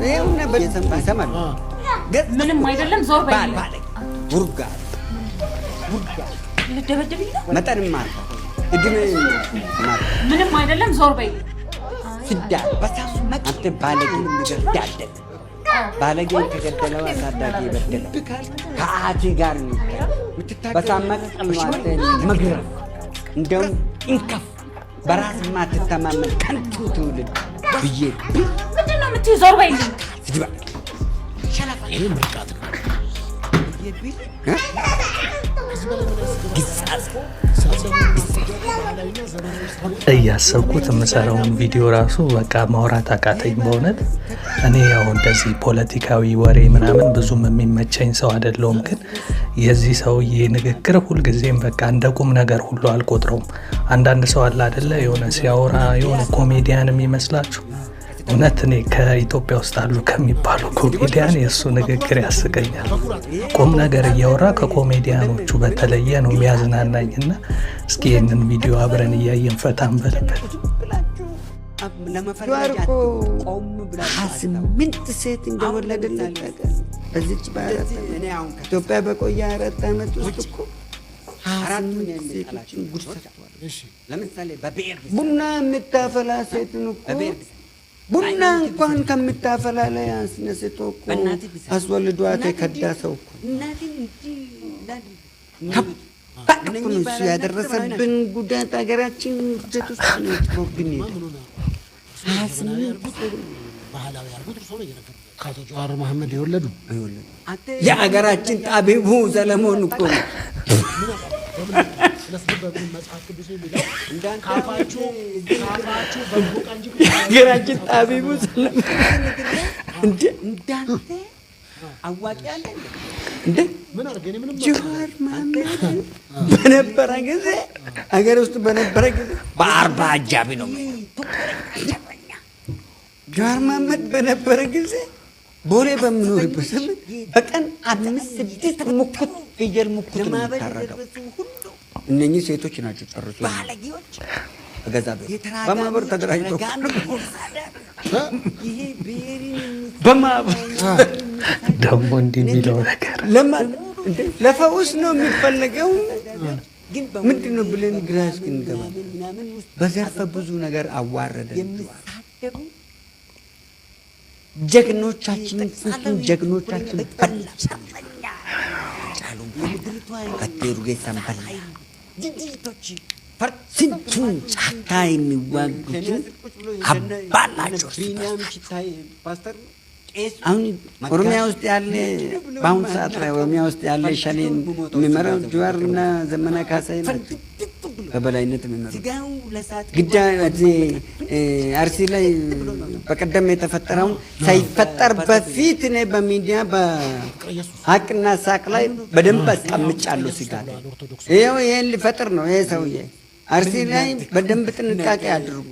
ይኸውና ይሰማል። ምንም አይደለም። ዞር በይ። ውርጋ ልደበደብኝ ነው። መጠንም ማለት እድሜ ማለት ምንም አይደለም። ዞር በይ። ፍዳ በሳሱ አንተ ባለጌ ነገር ዳደል ባለጌ ተገደለው አሳዳጊ ይበደል ከአቲ ጋር ነው በሳመቀ ቀልማት መግረፍ እንደውም እንከፍ በራስ ማትተማመን ከንቱ ትውልድ ብዬ ምንድን ነው የምትይው? ዞር በይ። ስድባ ሸላፋ ይሄ ምርቃት ነው። እያሰብኩት የምሰራውን ቪዲዮ ራሱ በቃ ማውራት አቃተኝ በእውነት። እኔ ያው እንደዚህ ፖለቲካዊ ወሬ ምናምን ብዙም የሚመቸኝ ሰው አይደለሁም፣ ግን የዚህ ሰውዬ ንግግር ሁልጊዜም በቃ እንደ ቁም ነገር ሁሉ አልቆጥረውም። አንዳንድ ሰው አለ አይደለ የሆነ ሲያወራ የሆነ ኮሜዲያን የሚመስላችሁ። እውነት እኔ ከኢትዮጵያ ውስጥ አሉ ከሚባሉ ኮሜዲያን የእሱ ንግግር ያስቀኛል። ቁም ነገር እያወራ ከኮሜዲያኖቹ በተለየ ነው የሚያዝናናኝና እስኪ ይህንን ቪዲዮ አብረን እያየን ፈታ እንበልበት። ስምንት ሴት እንደወለደለት በዚች በአራት ኢትዮጵያ በቆየ 4 ዓመት ውስጥ እኮ 4 ሴቶችን ጉድ ሰርተዋል። ለምሳሌ ቡና የምታፈላ ሴትን እኮ ቡና እንኳን ከምታፈላ ላይ አስነስቶ እኮ አስወልዷት የከዳ ሰው እኮ ከባድ እኮ ነው እሱ ያደረሰብን ጉዳት። ሀገራችን ውደት ውስጥ ነው ጥሎብን ሄደ። 28 ባህላዊ አርጎት ሰው ነው ከአቶ ጀዋር መሐመድ የወለዱ የሀገራችን ጣቢቡ ሰለሞን እኮ ነው። የሀገራችን ጣቢቡ ሰለሞን እንዳንተ አዋቂ አለ እንደ ጀዋር መሐመድ በነበረ ጊዜ ሀገር ውስጥ በነበረ ጊዜ በ40 አጃቢ ነው። ጀዋር መሐመድ በነበረ ጊዜ ቦሌ በምኖርበት ዘመን በቀን 5-6 ሙክት ፍየል ሙክት ነው የሚታረደው። እነኚህ ሴቶች ናቸው ጨርሶ ገዛ ቤት በማህበር ተደራጅቶ በማህበር ደግሞ እንዲህ የሚለው ነገር ለፈውስ ነው የሚፈለገው። ምንድን ነው ብለን ግራ እስክንገባ በዘርፈ ብዙ ነገር አዋረደን። ጀግኖቻችን ፍጹም ጀግኖቻችን በላ ከቴሩ ጌሳን በላ ስንቱን ጫካ የሚዋጉትን አባላቸው። አሁን ኦሮሚያ ውስጥ ያለ በአሁኑ ሰዓት ላይ ኦሮሚያ ውስጥ ያለ ሸኔን የሚመራው ጀዋርና ዘመነ ካሳይ ናቸው በበላይነት የሚመራው። ግዳ አርሲ ላይ በቀደም የተፈጠረውን ሳይፈጠር በፊት እኔ በሚዲያ በሀቅና ሳቅ ላይ በደንብ አስቀምጫለሁ ስጋት። ይኸው ይሄን ሊፈጥር ነው ይሄ ሰውዬ። አርሲ ላይ በደንብ ጥንቃቄ አድርጉ።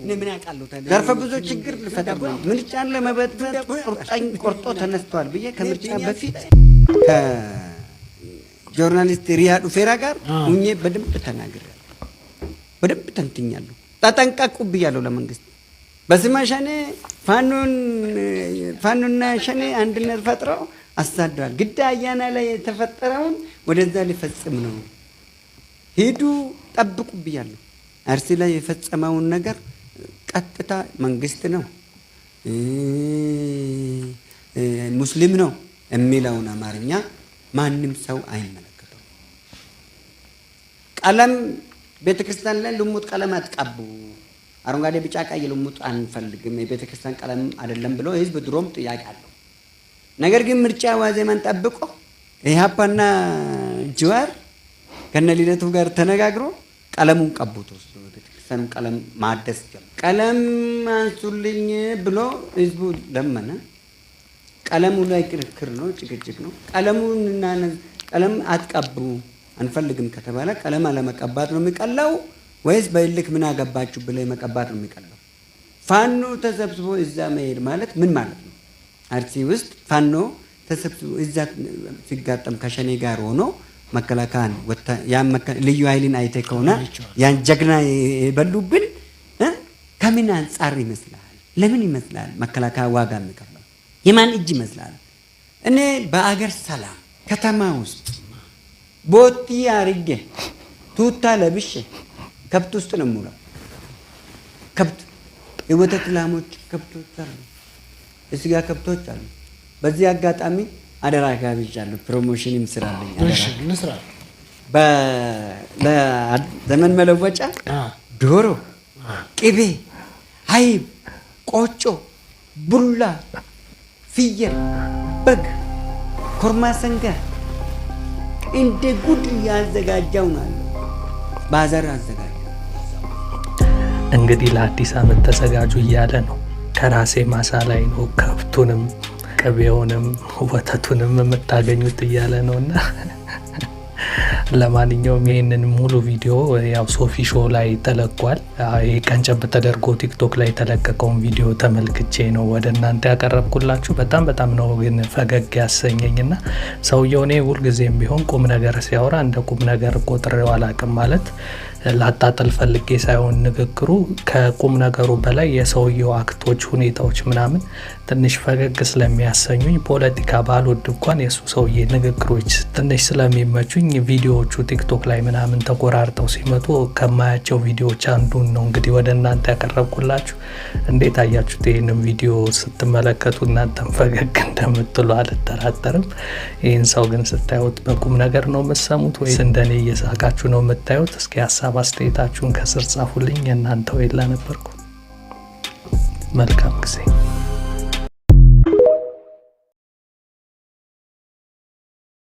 ዘርፈ ብዙ ችግር ሊፈጥር ነው። ምርጫን ለመበጥበጥ ቆርጦ ተነስቷል ብዬ ከምርጫ በፊት ከጆርናሊስት ሪያድ ኡፌራ ጋር ሁኜ በደንብ ተናግሬያለሁ። በደንብ ተንትኛለሁ። ተጠንቀቁ ብያለሁ ለመንግስት። በስመ ሸኔ ፋኖና ሸኔ አንድነት ፈጥረው አሳደዋል። ግዳ አያና ላይ የተፈጠረውን ወደዛ ሊፈጽም ነው። ሂዱ ጠብቁ ብያለሁ። አርሲ ላይ የፈጸመውን ነገር ቀጥታ መንግስት ነው ሙስሊም ነው የሚለውን አማርኛ ማንም ሰው አይመለከተው። ቀለም ቤተክርስቲያን ላይ ልሙጥ ቀለም አትቀቡ፣ አረንጓዴ ቢጫ ቀይ ልሙጥ አንፈልግም፣ የቤተክርስቲያን ቀለም አይደለም ብሎ ህዝብ ድሮም ጥያቄ አለው። ነገር ግን ምርጫ ዋዜማን ጠብቆ ኢህአፓና ጀዋር ከነሊነቱ ጋር ተነጋግሮ ቀለሙን ቀቡት። ቤተክርስቲያኑ ቀለም ማደስ ጀመረ። ቀለም አንሱልኝ ብሎ ህዝቡ ለመነ። ቀለሙ ላይ ክርክር ነው፣ ጭቅጭቅ ነው። ቀለም አትቀቡ አንፈልግም ከተባለ ቀለም አለመቀባት ነው የሚቀላው ወይስ በእልክ ምን አገባችሁ ብለ መቀባት ነው የሚቀላው? ፋኖ ተሰብስቦ እዛ መሄድ ማለት ምን ማለት ነው? አርሲ ውስጥ ፋኖ ተሰብስቦ እዛ ሲጋጠም ከሸኔ ጋር ሆኖ መከላከያን ልዩ ኃይልን አይተ ከሆነ ያን ጀግና የበሉብን ከምን አንጻር ይመስላል? ለምን ይመስላል መከላከያ ዋጋ የሚከፍለው? የማን እጅ ይመስላል? እኔ በአገር ሰላም ከተማ ውስጥ ቦቲ አርጌ ቱታ ለብሼ ከብት ውስጥ ነው የምውለው። ከብት የወተት ላሞች ከብቶች አሉ፣ የስጋ ከብቶች አሉ። በዚህ አጋጣሚ አደራ ጋብዣለሁ። ፕሮሞሽንም ስራለኝ እንስራ። በዘመን መለወጫ ዶሮ፣ ቅቤ፣ አይብ፣ ቆጮ፣ ቡላ፣ ፍየል፣ በግ፣ ኮርማ፣ ሰንጋ እንደ ጉድ ያዘጋጀው ነው። ባዛር አዘጋጀው። እንግዲህ ለአዲስ ዓመት ተዘጋጁ እያለ ነው። ከራሴ ማሳ ላይ ነው ከብቱንም ቅቤውንም ወተቱንም የምታገኙት እያለ ነው። እና ለማንኛውም ይህንን ሙሉ ቪዲዮ ያው ሶፊ ሾው ላይ ተለቋል። ይህ ቀንጨብ ተደርጎ ቲክቶክ ላይ የተለቀቀውን ቪዲዮ ተመልክቼ ነው ወደ እናንተ ያቀረብኩላችሁ። በጣም ነው ግን ፈገግ ያሰኘኝና ሰውየው እኔ ሁልጊዜም ቢሆን ቁም ነገር ሲያወራ እንደ ቁም ነገር ቆጥሬው አላቅም። ማለት ላጣጥል ፈልጌ ሳይሆን ንግግሩ ከቁም ነገሩ በላይ የሰውየው አክቶች፣ ሁኔታዎች ምናምን ትንሽ ፈገግ ስለሚያሰኙኝ ፖለቲካ ባልወድ እንኳን የሱ ሰውዬ ንግግሮች ትንሽ ስለሚመቹኝ ቪዲዮዎቹ ቲክቶክ ላይ ምናምን ተቆራርጠው ሲመጡ ከማያቸው ቪዲዮዎች አንዱን ነው እንግዲህ ወደ እናንተ ያቀረብኩላችሁ። እንዴት አያችሁት? ይህንን ቪዲዮ ስትመለከቱ እናንተም ፈገግ እንደምትሉ አልጠራጠርም። ይህን ሰው ግን ስታዩት በቁም ነገር ነው የምትሰሙት ወይስ እንደኔ እየሳቃችሁ ነው የምታዩት? እስኪ ሀሳብ አስተያየታችሁን ከስር ጻፉልኝ። የእናንተው የላ ነበርኩ። መልካም ጊዜ